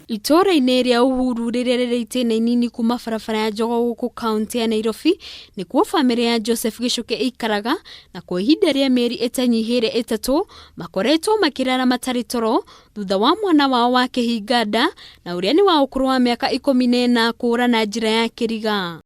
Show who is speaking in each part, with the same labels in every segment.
Speaker 1: Itũra-inĩ rĩa Uhuru rĩrĩa rĩrĩ itĩna inini kuma barabara ya Njogo gũkũ kaunti ya Nairobi nĩkuo bamĩrĩ ya Joseph Gichuki ikaraga, na kwa ihinda rĩa mĩeri ĩtanyihĩire ĩtatũ makoretwo makĩrara matarĩ toro thutha wa mwana wao wa kĩhinga nda na ũrĩa nĩ wa ũkũrũ wa mĩaka 14 kuura na njĩra ya kiriga.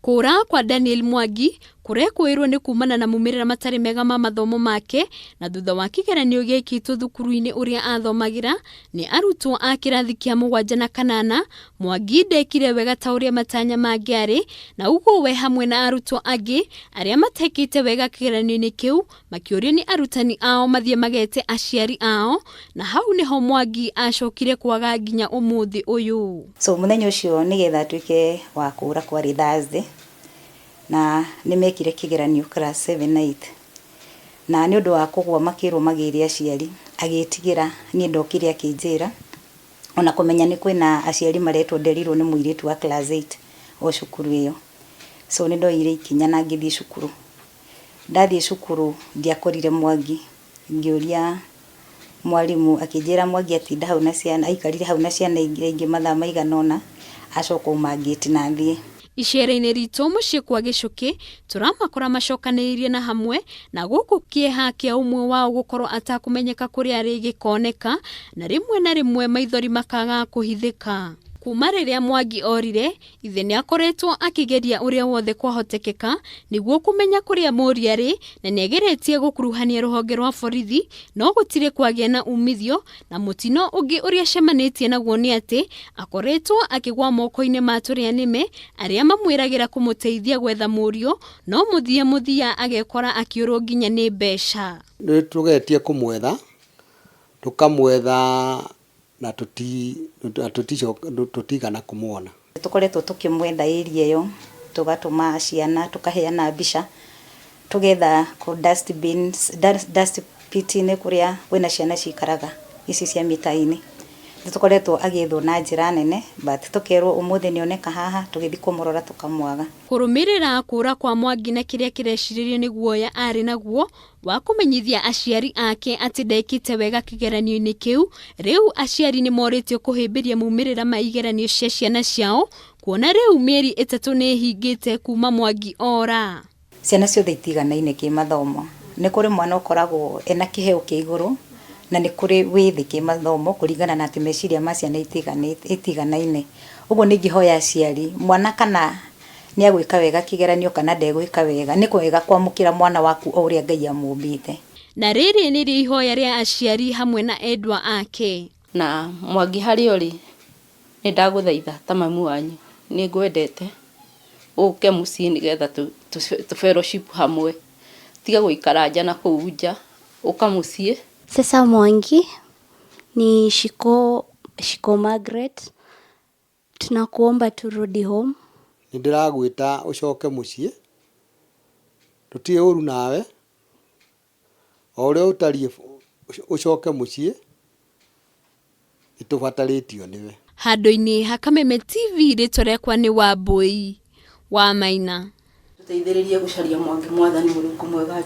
Speaker 1: Kuura kwa Daniel Mwangi kurekwĩrwo nĩ kumana na mumĩrĩra matarĩ mega ma mathomo make, na thutha wa kĩgeranio gĩkĩtwo thukuru-inĩ ũrĩa athomagĩra nĩ arutwo a kĩrathi kĩa 7 na 8, Mwangi ndekire wega ta ũrĩa matanya mangĩarĩ, na ũguo we hamwe na arutwo angĩ arĩa matekĩte wega kĩgeranio-inĩ kĩu makĩũrio nĩ arutani ao mathiĩ magete aciari ao, na hau nĩho Mwangi acokire kwaga nginya ũmũthĩ ũyũ.
Speaker 2: So mũthenya ũcio nĩgetha atuĩke wa kuura kwarĩ Thursday, na nimekire kĩgeranio class 7 na 8, na nĩ ũndũ wa kũgwa makĩrwo magĩrĩ aciari agĩtigĩra niĩ ndokire akĩnjĩra ona kũmenya nĩ kwĩna aciari maretwo nderirwo nĩ mũirĩtu wa class 8 o cukuru ĩyo. So nĩ ndoire ikinya na ngĩthiĩ cukuru. Ndathiĩ cukuru ndiakorire Mwangi, ngĩũria mwarimũ akĩnjĩra Mwangi atinda hau na ciana, aikarire hau na ciana ingĩ mathaa maigana ũna acoka uma gate na thiĩ.
Speaker 1: Icera-inĩ ritũ mũciĩ kwa Gichuki tũramakora macokanĩrĩirie na hamwe, na gũkũ kĩeha kĩa ũmwe wao gũkorwo atakũmenyeka kũrĩa arĩ gĩkoneka, na rĩmwe maithori makaga kũhithĩka. Kuma rĩrĩa Mwangi orire, ithe nĩ akoretwo akĩgeria ũrĩa wothe kwahotekeka nĩguo kũmenya kũrĩa mũriũ arĩ, na nĩageretie gũkuruhania rũhonge rwa borithi, no gũtirĩ kwagĩa na umithio, na mũtino ũngĩ ũrĩa acemanĩtie naguo nĩ atĩ akoretwo akĩgwa moko-inĩ ma tũrĩa nĩme arĩa mamwĩragĩra kũmũteithia gwetha mũriũ, no mũthia agekora akĩũrwo nginya nĩ mbeca.
Speaker 3: Nĩ tũgetie kũmwetha, tũkamwetha na tutigana kumwona.
Speaker 2: Tukoretwo tukimwenda area ĩyo, tugatũma ciana, tukaheana mbica, tugetha ku dust pit-inĩ kũrĩa kwĩna ciana cikaraga ici cia mita-inĩ. Tukoretwo agĩethwo na njĩra nene, but tukerwo ũmũthĩ nĩoneka haha, tũgĩthiĩ kũmũrora tukamwaga.
Speaker 1: Kũrũmĩrĩra kũũra kwa Mwangi na kĩrĩa kĩrecirĩrio nĩ guoya arĩ naguo wa kũmenyithia aciari ake atĩ ndekĩte wega kĩgeranio-inĩ kĩu, rĩu aciari nĩ morĩtio kũhĩmbĩria maumĩrĩra ma igeranio cia ciana ciao, kuona rĩu mĩeri 3 nĩ hingĩte kuma Mwangi ora.
Speaker 2: Ciana ciothe itiganaine kĩmathomo. Nĩ kũrĩ mwana ũkoragwo ena kĩheo kĩa igũrũ, na nĩ kũrĩ wĩthĩ kĩmathomo kũringana na atĩ meciria ma ciana itiganaine. Ũguo nĩngĩhoya aciari, mwana kana nĩ agwĩka wega kĩgeranio kana ndegwĩka wega, nĩ kwega kwamũkĩra mwana waku o ũrĩa Ngai amũmbĩte.
Speaker 1: Na rĩrĩ nĩrĩo ihoya rĩa aciari hamwe na endwa ake.
Speaker 4: Na Mwangi harĩ ũrĩ, nĩ ndagũthaitha ta mamu wanyu, nĩ ngwendete ũke mũciĩ nĩgetha tu fellowship hamwe, tiga gũikara nja na kũu nja, ũka mũciĩ.
Speaker 5: Sasa Mwangi ni Shiko Margaret, tunakuomba turudi home.
Speaker 3: Nĩndĩragwĩta ũcoke mũciĩ, tũtirĩ ũru nawe, o ũrĩa ũtariĩ ũcoke mũciĩ, nĩtũbatarĩtio nĩwe.
Speaker 1: Handũ-inĩ ha Kameme TV rĩtwa rĩakwa nĩ Wambui wa Maina.
Speaker 4: Tũteithĩrĩrie gũcaria Mwangi, Mwathani Mũrungu mwega.